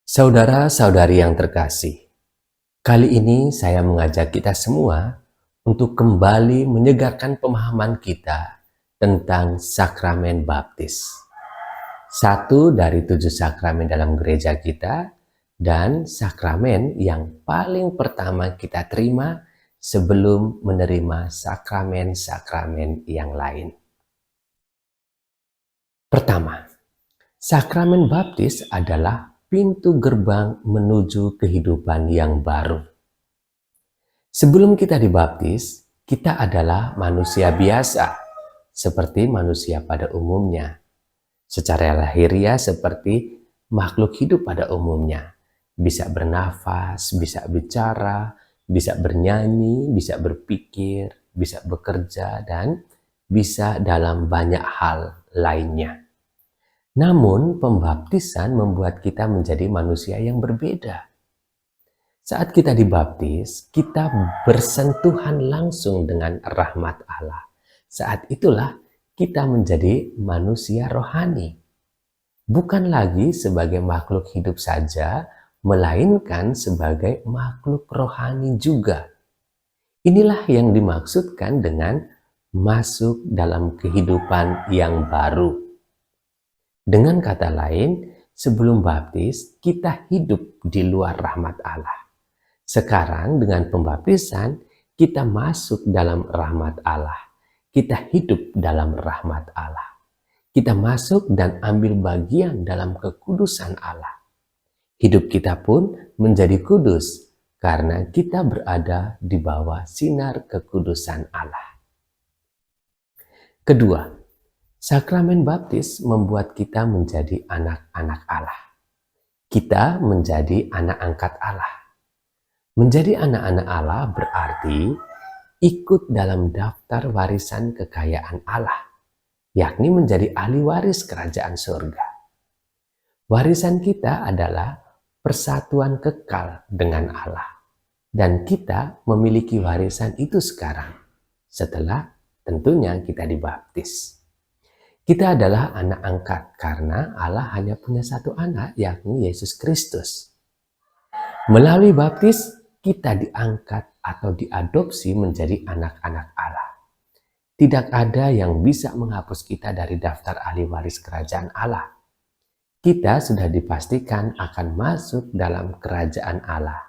Saudara-saudari yang terkasih, kali ini saya mengajak kita semua untuk kembali menyegarkan pemahaman kita tentang sakramen baptis. Satu dari 7 sakramen dalam gereja kita dan sakramen yang paling pertama kita terima sebelum menerima sakramen-sakramen yang lain. Pertama, sakramen baptis adalah pintu gerbang menuju kehidupan yang baru. Sebelum kita dibaptis, kita adalah manusia biasa, seperti manusia pada umumnya. Secara lahiriah seperti makhluk hidup pada umumnya. Bisa bernafas, bisa bicara, bisa bernyanyi, bisa berpikir, bisa bekerja, dan bisa dalam banyak hal lainnya. Namun, pembaptisan membuat kita menjadi manusia yang berbeda. Saat kita dibaptis, kita bersentuhan langsung dengan rahmat Allah. Saat itulah kita menjadi manusia rohani. Bukan lagi sebagai makhluk hidup saja, melainkan sebagai makhluk rohani juga. Inilah yang dimaksudkan dengan masuk dalam kehidupan yang baru. Dengan kata lain, sebelum baptis, kita hidup di luar rahmat Allah. Sekarang dengan pembaptisan, kita masuk dalam rahmat Allah. Kita hidup dalam rahmat Allah. Kita masuk dan ambil bagian dalam kekudusan Allah. Hidup kita pun menjadi kudus karena kita berada di bawah sinar kekudusan Allah. Kedua, sakramen baptis membuat kita menjadi anak-anak Allah. Kita menjadi anak angkat Allah. Menjadi anak-anak Allah berarti ikut dalam daftar warisan kekayaan Allah, yakni menjadi ahli waris kerajaan surga. Warisan kita adalah persatuan kekal dengan Allah. Dan kita memiliki warisan itu sekarang, setelah tentunya kita dibaptis. Kita adalah anak angkat karena Allah hanya punya satu anak, yakni Yesus Kristus. Melalui baptis, kita diangkat atau diadopsi menjadi anak-anak Allah. Tidak ada yang bisa menghapus kita dari daftar ahli waris kerajaan Allah. Kita sudah dipastikan akan masuk dalam kerajaan Allah.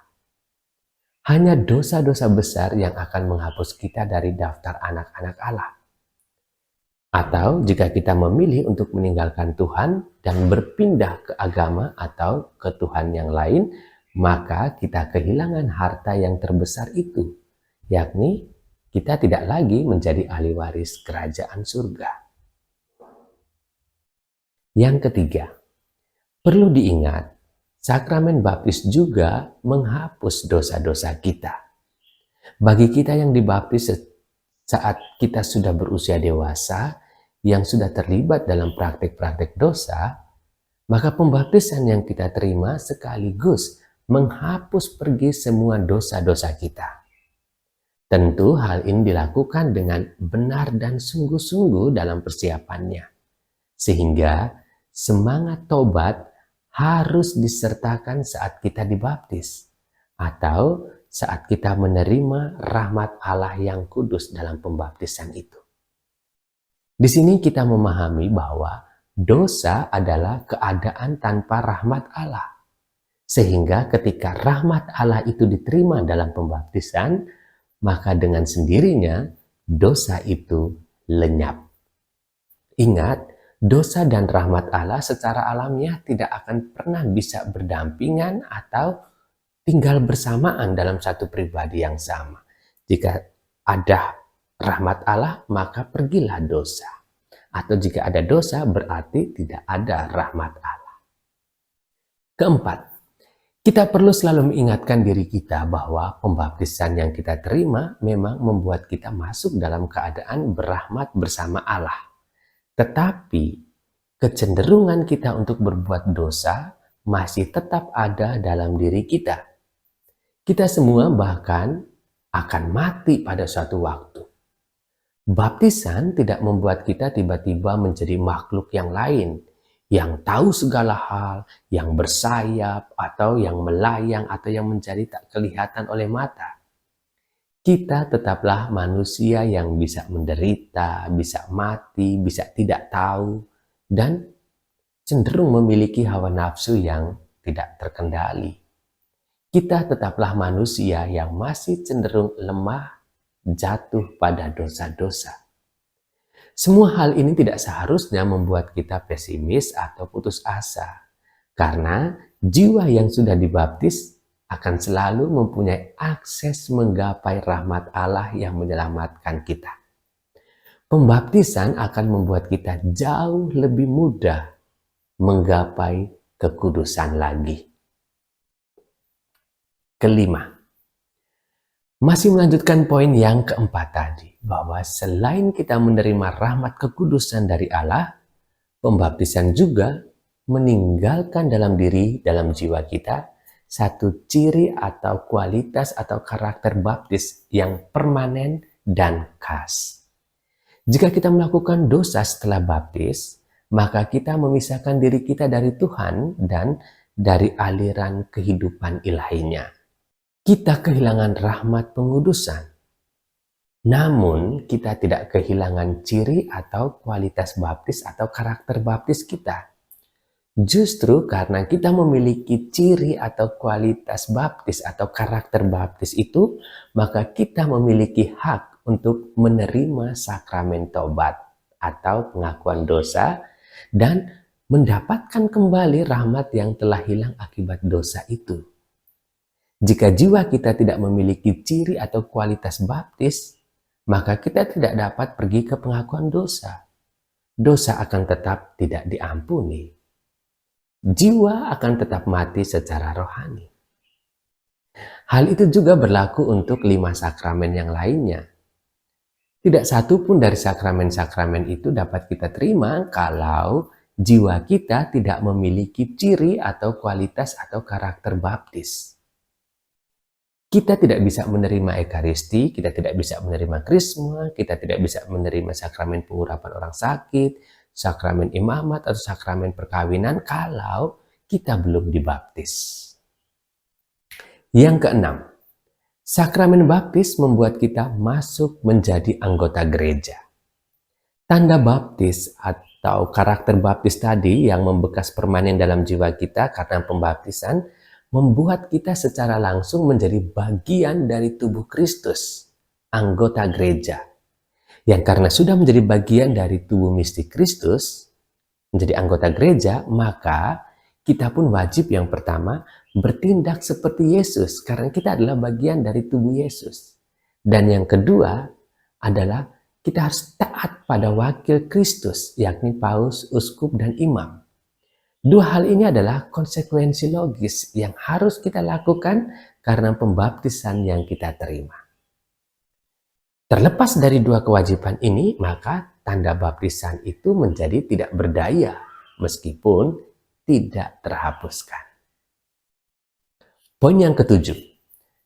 Hanya dosa-dosa besar yang akan menghapus kita dari daftar anak-anak Allah. Atau jika kita memilih untuk meninggalkan Tuhan dan berpindah ke agama atau ke Tuhan yang lain, maka kita kehilangan harta yang terbesar itu, yakni kita tidak lagi menjadi ahli waris kerajaan surga. Yang ketiga, perlu diingat, sakramen baptis juga menghapus dosa-dosa kita. Bagi kita yang dibaptis saat kita sudah berusia dewasa, yang sudah terlibat dalam praktik-praktik dosa, maka pembaptisan yang kita terima sekaligus menghapus pergi semua dosa-dosa kita. Tentu hal ini dilakukan dengan benar dan sungguh-sungguh dalam persiapannya. Sehingga semangat tobat harus disertakan saat kita dibaptis atau saat kita menerima rahmat Allah yang kudus dalam pembaptisan itu. Di sini kita memahami bahwa dosa adalah keadaan tanpa rahmat Allah. Sehingga ketika rahmat Allah itu diterima dalam pembaptisan, maka dengan sendirinya dosa itu lenyap. Ingat, dosa dan rahmat Allah secara alamiah tidak akan pernah bisa berdampingan atau tinggal bersamaan dalam satu pribadi yang sama. Jika ada rahmat Allah, maka pergilah dosa. Atau jika ada dosa, berarti tidak ada rahmat Allah. Keempat, kita perlu selalu mengingatkan diri kita bahwa pembaptisan yang kita terima memang membuat kita masuk dalam keadaan berahmat bersama Allah. Tetapi kecenderungan kita untuk berbuat dosa masih tetap ada dalam diri kita. Kita semua bahkan akan mati pada suatu waktu. Baptisan tidak membuat kita tiba-tiba menjadi makhluk yang lain yang tahu segala hal, yang bersayap, atau yang melayang, atau yang menjadi tak kelihatan oleh mata. Kita tetaplah manusia yang bisa menderita, bisa mati, bisa tidak tahu, dan cenderung memiliki hawa nafsu yang tidak terkendali. Kita tetaplah manusia yang masih cenderung lemah, jatuh pada dosa-dosa. Semua hal ini tidak seharusnya membuat kita pesimis atau putus asa, karena jiwa yang sudah dibaptis akan selalu mempunyai akses menggapai rahmat Allah yang menyelamatkan kita. Pembaptisan akan membuat kita jauh lebih mudah menggapai kekudusan lagi. Kelima, masih melanjutkan poin yang keempat tadi, bahwa selain kita menerima rahmat kekudusan dari Allah, pembaptisan juga meninggalkan dalam jiwa kita, satu ciri atau kualitas atau karakter baptis yang permanen dan khas. Jika kita melakukan dosa setelah baptis, maka kita memisahkan diri kita dari Tuhan dan dari aliran kehidupan ilahinya. Kita kehilangan rahmat pengudusan. Namun, kita tidak kehilangan ciri atau kualitas baptis atau karakter baptis kita. Justru karena kita memiliki ciri atau kualitas baptis atau karakter baptis itu, maka kita memiliki hak untuk menerima sakramen tobat atau pengakuan dosa dan mendapatkan kembali rahmat yang telah hilang akibat dosa itu. Jika jiwa kita tidak memiliki ciri atau kualitas baptis, maka kita tidak dapat pergi ke pengakuan dosa. Dosa akan tetap tidak diampuni. Jiwa akan tetap mati secara rohani. Hal itu juga berlaku untuk 5 sakramen yang lainnya. Tidak satu pun dari sakramen-sakramen itu dapat kita terima kalau jiwa kita tidak memiliki ciri atau kualitas atau karakter baptis. Kita tidak bisa menerima Ekaristi, kita tidak bisa menerima Krisma, kita tidak bisa menerima sakramen pengurapan orang sakit, sakramen imamat atau sakramen perkawinan kalau kita belum dibaptis. Yang keenam, sakramen baptis membuat kita masuk menjadi anggota gereja. Tanda baptis atau karakter baptis tadi yang membekas permanen dalam jiwa kita karena pembaptisan membuat kita secara langsung menjadi bagian dari tubuh Kristus, anggota gereja. Yang karena sudah menjadi bagian dari tubuh mistik Kristus, menjadi anggota gereja, maka kita pun wajib yang pertama bertindak seperti Yesus, karena kita adalah bagian dari tubuh Yesus. Dan yang kedua adalah kita harus taat pada wakil Kristus, yakni paus, uskup, dan imam. Dua hal ini adalah konsekuensi logis yang harus kita lakukan karena pembaptisan yang kita terima. Terlepas dari dua kewajiban ini, maka tanda baptisan itu menjadi tidak berdaya meskipun tidak terhapuskan. Poin yang ketujuh,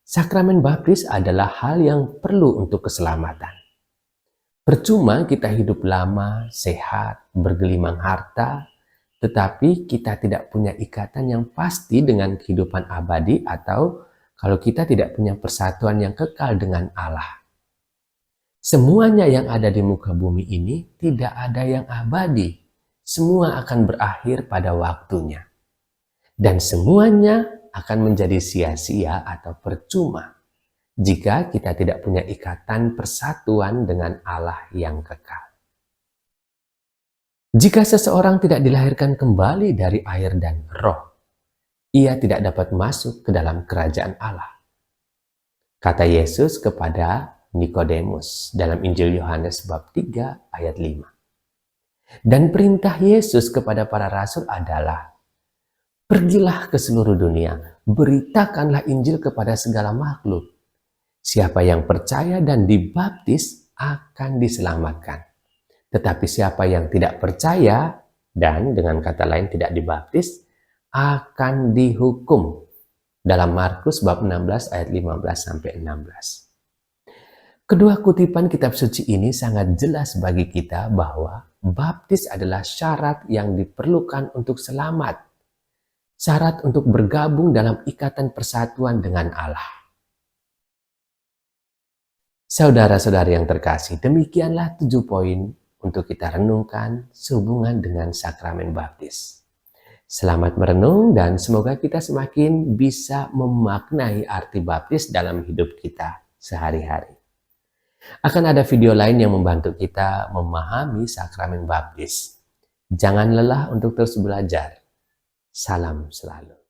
sakramen baptis adalah hal yang perlu untuk keselamatan. Percuma kita hidup lama, sehat, bergelimang harta, tetapi kita tidak punya ikatan yang pasti dengan kehidupan abadi atau kalau kita tidak punya persatuan yang kekal dengan Allah. Semuanya yang ada di muka bumi ini tidak ada yang abadi. Semua akan berakhir pada waktunya. Dan semuanya akan menjadi sia-sia atau percuma jika kita tidak punya ikatan persatuan dengan Allah yang kekal. Jika seseorang tidak dilahirkan kembali dari air dan roh, ia tidak dapat masuk ke dalam kerajaan Allah. Kata Yesus kepada Nikodemus dalam Injil Yohanes bab 3 ayat 5. Dan perintah Yesus kepada para rasul adalah, pergilah ke seluruh dunia, beritakanlah Injil kepada segala makhluk. Siapa yang percaya dan dibaptis akan diselamatkan. Tetapi siapa yang tidak percaya dan dengan kata lain tidak dibaptis akan dihukum. Dalam Markus bab 16 ayat 15-16. Kedua kutipan kitab suci ini sangat jelas bagi kita bahwa baptis adalah syarat yang diperlukan untuk selamat. Syarat untuk bergabung dalam ikatan persatuan dengan Allah. Saudara-saudari yang terkasih, demikianlah 7 poin untuk kita renungkan sehubungan dengan sakramen baptis. Selamat merenung dan semoga kita semakin bisa memaknai arti baptis dalam hidup kita sehari-hari. Akan ada video lain yang membantu kita memahami sakramen baptis. Jangan lelah untuk terus belajar. Salam selalu.